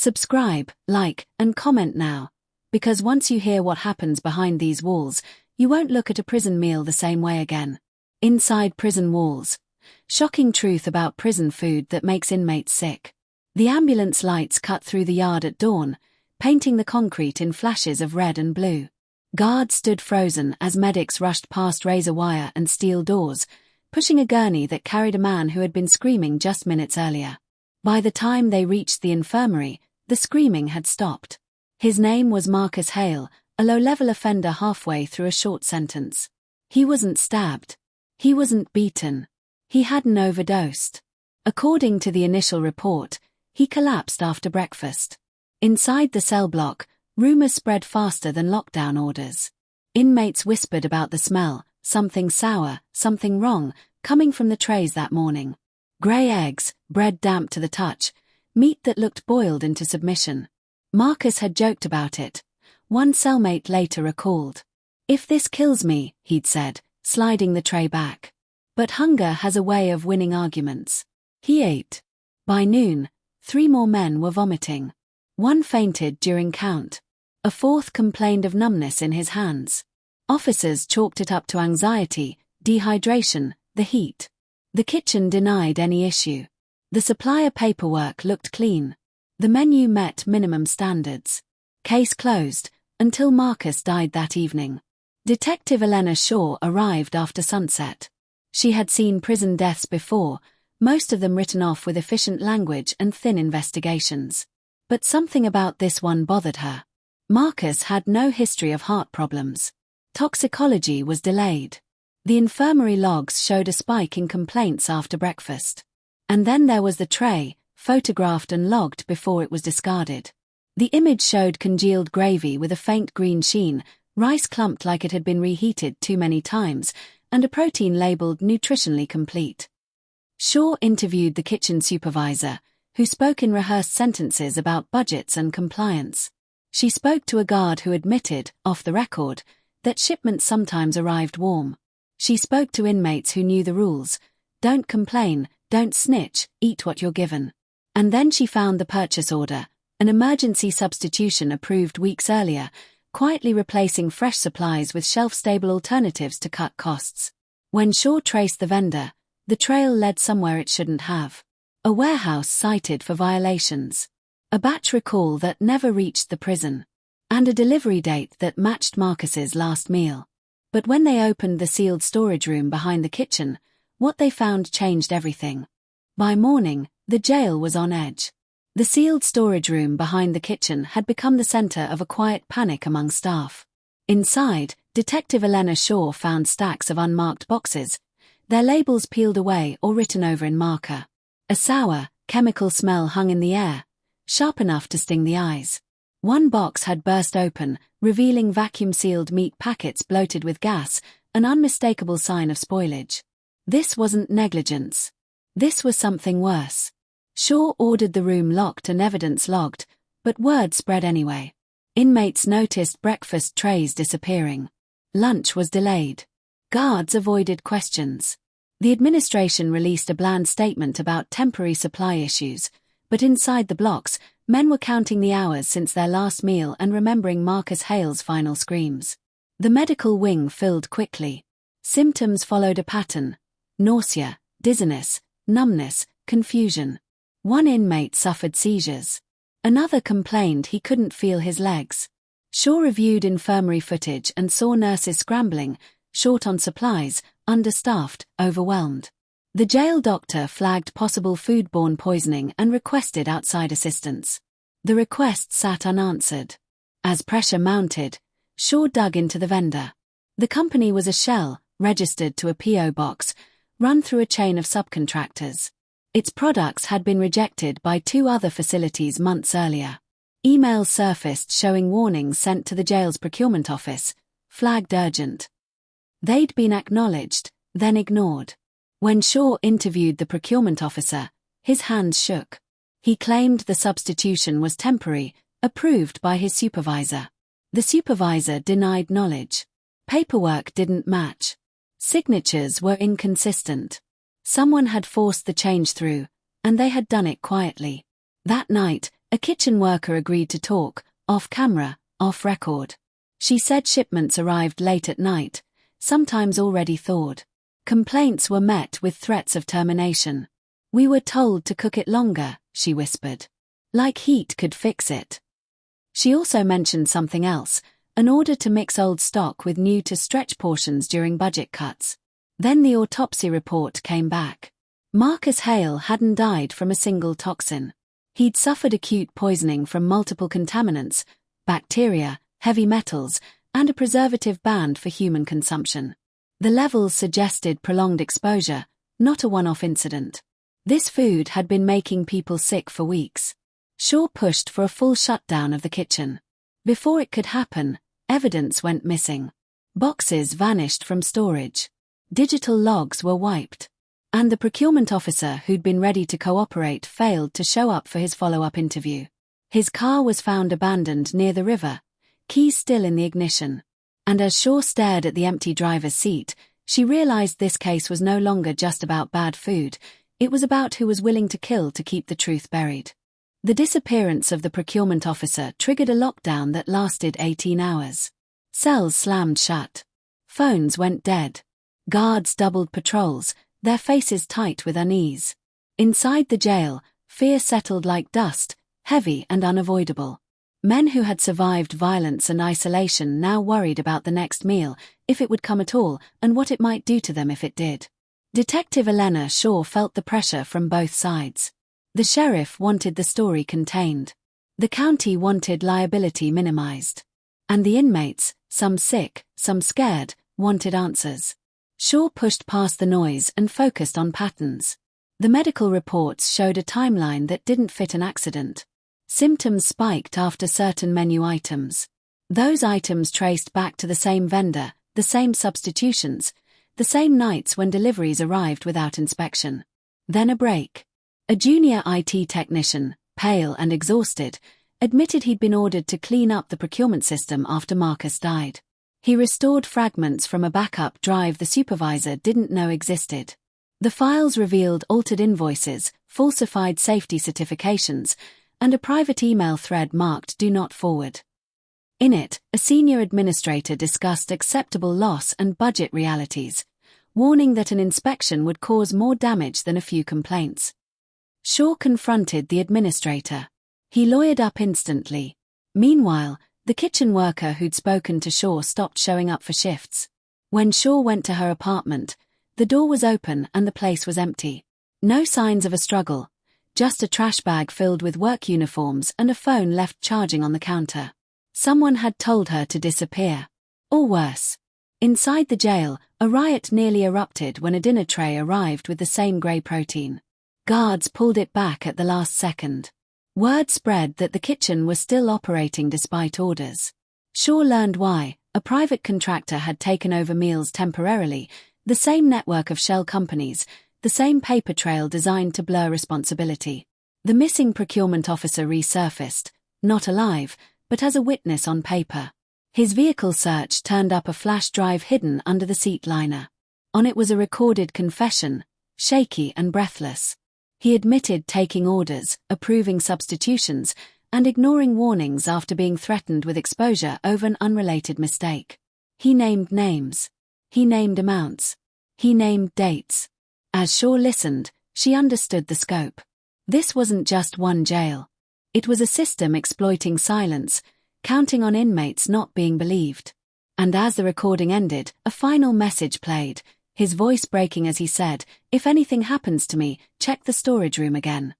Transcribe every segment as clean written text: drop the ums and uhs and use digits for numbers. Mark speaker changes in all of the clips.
Speaker 1: Subscribe, like, and comment now, because once you hear what happens behind these walls, you won't look at a prison meal the same way again. Inside prison walls. Shocking truth about prison food that makes inmates sick. The ambulance lights cut through the yard at dawn, painting the concrete in flashes of red and blue. Guards stood frozen as medics rushed past razor wire and steel doors, pushing a gurney that carried a man who had been screaming just minutes earlier. By the time they reached the infirmary, the screaming had stopped. His name was Marcus Hale, a low-level offender halfway through a short sentence. He wasn't stabbed. He wasn't beaten. He hadn't overdosed. According to the initial report, he collapsed after breakfast. Inside the cell block, rumors spread faster than lockdown orders. Inmates whispered about the smell, something sour, something wrong, coming from the trays that morning. Grey eggs, bread damp to the touch, meat that looked boiled into submission. Marcus had joked about it. One cellmate later recalled. "If this kills me," he'd said, sliding the tray back. But hunger has a way of winning arguments. He ate. By noon, 3 more men were vomiting. 1 fainted during count. A 4th complained of numbness in his hands. Officers chalked it up to anxiety, dehydration, the heat. The kitchen denied any issue. The supplier paperwork looked clean. The menu met minimum standards. Case closed, until Marcus died that evening. Detective Elena Shaw arrived after sunset. She had seen prison deaths before, most of them written off with efficient language and thin investigations. But something about this one bothered her. Marcus had no history of heart problems. Toxicology was delayed. The infirmary logs showed a spike in complaints after breakfast. And then there was the tray, photographed and logged before it was discarded. The image showed congealed gravy with a faint green sheen, rice clumped like it had been reheated too many times, and a protein labeled nutritionally complete. Shaw interviewed the kitchen supervisor, who spoke in rehearsed sentences about budgets and compliance. She spoke to a guard who admitted, off the record, that shipments sometimes arrived warm. She spoke to inmates who knew the rules: don't complain, don't snitch, eat what you're given. And then she found the purchase order, an emergency substitution approved weeks earlier, quietly replacing fresh supplies with shelf-stable alternatives to cut costs. When Shaw traced the vendor, the trail led somewhere it shouldn't have. A warehouse cited for violations. A batch recall that never reached the prison. And a delivery date that matched Marcus's last meal. But when they opened the sealed storage room behind the kitchen, what they found changed everything. By morning, the jail was on edge. The sealed storage room behind the kitchen had become the center of a quiet panic among staff. Inside, Detective Elena Shaw found stacks of unmarked boxes, their labels peeled away or written over in marker. A sour, chemical smell hung in the air, sharp enough to sting the eyes. One box had burst open, revealing vacuum-sealed meat packets bloated with gas, an unmistakable sign of spoilage. This wasn't negligence. This was something worse. Shaw ordered the room locked and evidence logged, but word spread anyway. Inmates noticed breakfast trays disappearing. Lunch was delayed. Guards avoided questions. The administration released a bland statement about temporary supply issues, but inside the blocks, men were counting the hours since their last meal and remembering Marcus Hale's final screams. The medical wing filled quickly. Symptoms followed a pattern: nausea, dizziness, numbness, confusion. One inmate suffered seizures. Another complained he couldn't feel his legs. Shaw reviewed infirmary footage and saw nurses scrambling, short on supplies, understaffed, overwhelmed. The jail doctor flagged possible foodborne poisoning and requested outside assistance. The request sat unanswered. As pressure mounted, Shaw dug into the vendor. The company was a shell, registered to a P.O. box, run through a chain of subcontractors. Its products had been rejected by 2 other facilities months earlier. Emails surfaced showing warnings sent to the jail's procurement office, flagged urgent. They'd been acknowledged, then ignored. When Shaw interviewed the procurement officer, his hands shook. He claimed the substitution was temporary, approved by his supervisor. The supervisor denied knowledge. Paperwork didn't match. Signatures were inconsistent. Someone had forced the change through, and they had done it quietly. That night, A kitchen worker agreed to talk, off camera, off record. She said shipments arrived late at night, sometimes already thawed. Complaints were met with threats of termination. "We were told to cook it longer," she whispered. "Like heat could fix it." She also mentioned something else, an order to mix old stock with new to stretch portions during budget cuts. Then the autopsy report came back. Marcus Hale hadn't died from a single toxin. He'd suffered acute poisoning from multiple contaminants, bacteria, heavy metals, and a preservative banned for human consumption. The levels suggested prolonged exposure, not a one-off incident. This food had been making people sick for weeks. Shaw pushed for a full shutdown of the kitchen. Before it could happen, evidence went missing. Boxes vanished from storage. Digital logs were wiped. And the procurement officer who'd been ready to cooperate failed to show up for his follow-up interview. His car was found abandoned near the river, keys still in the ignition. And as Shaw stared at the empty driver's seat, she realized this case was no longer just about bad food, it was about who was willing to kill to keep the truth buried. The disappearance of the procurement officer triggered a lockdown that lasted 18 hours. Cells slammed shut. Phones went dead. Guards doubled patrols, their faces tight with unease. Inside the jail, fear settled like dust, heavy and unavoidable. Men who had survived violence and isolation now worried about the next meal, if it would come at all, and what it might do to them if it did. Detective Elena Shaw felt the pressure from both sides. The sheriff wanted the story contained. The county wanted liability minimized. And the inmates, some sick, some scared, wanted answers. Shaw pushed past the noise and focused on patterns. The medical reports showed a timeline that didn't fit an accident. Symptoms spiked after certain menu items. Those items traced back to the same vendor, the same substitutions, the same nights when deliveries arrived without inspection. Then a break. A junior IT technician, pale and exhausted, admitted he'd been ordered to clean up the procurement system after Marcus died. He restored fragments from a backup drive the supervisor didn't know existed. The files revealed altered invoices, falsified safety certifications, and a private email thread marked "Do Not Forward." In it, a senior administrator discussed acceptable loss and budget realities, warning that an inspection would cause more damage than a few complaints. Shaw confronted the administrator. He lawyered up instantly. Meanwhile, the kitchen worker who'd spoken to Shaw stopped showing up for shifts. When Shaw went to her apartment, the door was open and the place was empty. No signs of a struggle, just a trash bag filled with work uniforms and a phone left charging on the counter. Someone had told her to disappear. Or worse. Inside the jail, a riot nearly erupted when a dinner tray arrived with the same grey protein. Guards pulled it back at the last second. Word spread that the kitchen was still operating despite orders. Shaw learned why. A private contractor had taken over meals temporarily, the same network of shell companies, the same paper trail designed to blur responsibility. The missing procurement officer resurfaced, not alive, but as a witness on paper. His vehicle search turned up a flash drive hidden under the seat liner. On it was a recorded confession, shaky and breathless. He admitted taking orders, approving substitutions, and ignoring warnings after being threatened with exposure over an unrelated mistake. He named names. He named amounts. He named dates. As Shaw listened, she understood the scope. This wasn't just one jail. It was a system exploiting silence, counting on inmates not being believed. And as the recording ended, a final message played, his voice breaking as he said, "If anything happens to me, check the storage room again."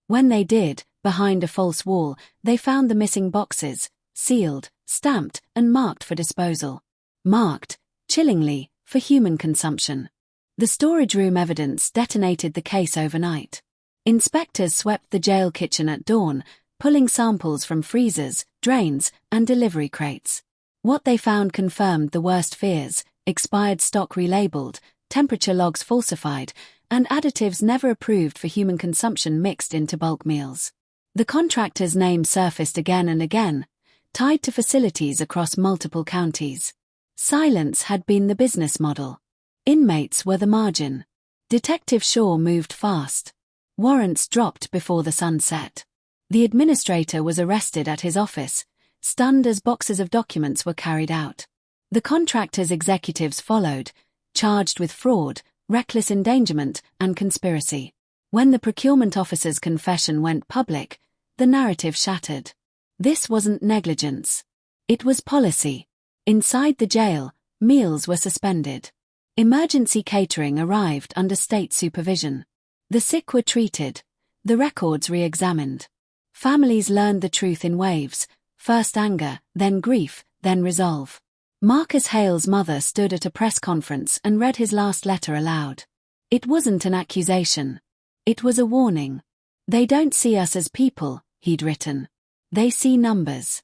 Speaker 1: When they did, behind a false wall, they found the missing boxes, sealed, stamped, and marked for disposal. Marked, chillingly, for human consumption. The storage room evidence detonated the case overnight. Inspectors swept the jail kitchen at dawn, pulling samples from freezers, drains, and delivery crates. What they found confirmed the worst fears: expired stock relabeled, temperature logs falsified, and additives never approved for human consumption mixed into bulk meals. The contractor's name surfaced again and again, tied to facilities across multiple counties. Silence had been the business model. Inmates were the margin. Detective Shaw moved fast. Warrants dropped before the sun set. The administrator was arrested at his office, stunned as boxes of documents were carried out. The contractor's executives followed, charged with fraud, reckless endangerment, and conspiracy. When the procurement officer's confession went public, the narrative shattered. This wasn't negligence. It was policy. Inside the jail, meals were suspended. Emergency catering arrived under state supervision. The sick were treated, the records re-examined. Families learned the truth in waves, first anger, then grief, then resolve. Marcus Hale's mother stood at a press conference and read his last letter aloud. It wasn't an accusation. It was a warning. "They don't see us as people," he'd written. "They see numbers."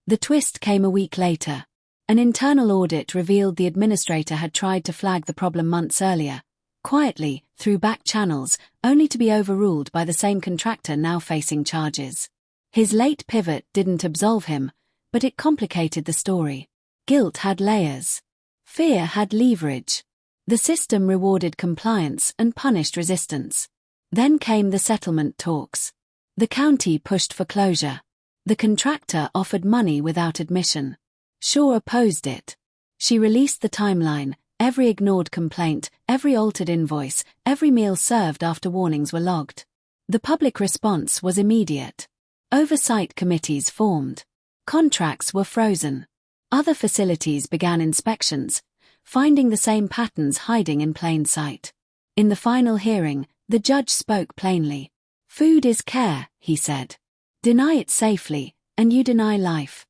Speaker 1: The twist came a week later. An internal audit revealed the administrator had tried to flag the problem months earlier, quietly, through back channels, only to be overruled by the same contractor now facing charges. His late pivot didn't absolve him, but it complicated the story. Guilt had layers. Fear had leverage. The system rewarded compliance and punished resistance. Then came the settlement talks. The county pushed for closure. The contractor offered money without admission. Shaw opposed it. She released the timeline, every ignored complaint, every altered invoice, every meal served after warnings were logged. The public response was immediate. Oversight committees formed. Contracts were frozen. Other facilities began inspections, finding the same patterns hiding in plain sight. In the final hearing, the judge spoke plainly. "Food is care," he said. "Deny it safely, and you deny life."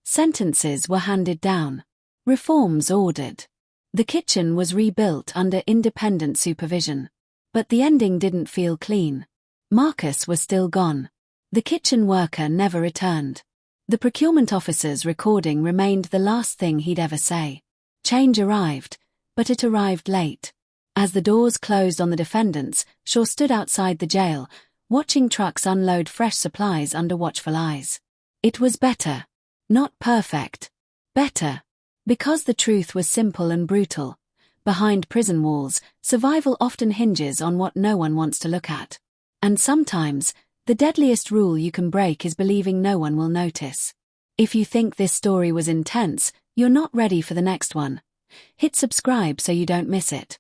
Speaker 1: Sentences were handed down. Reforms ordered. The kitchen was rebuilt under independent supervision. But the ending didn't feel clean. Marcus was still gone. The kitchen worker never returned. The procurement officer's recording remained the last thing he'd ever say. Change arrived, but it arrived late. As the doors closed on the defendants, Shaw stood outside the jail, watching trucks unload fresh supplies under watchful eyes. It was better. Not perfect. Better. Because the truth was simple and brutal. Behind prison walls, survival often hinges on what no one wants to look at. And sometimes, the deadliest rule you can break is believing no one will notice. If you think this story was intense, you're not ready for the next one. Hit subscribe so you don't miss it.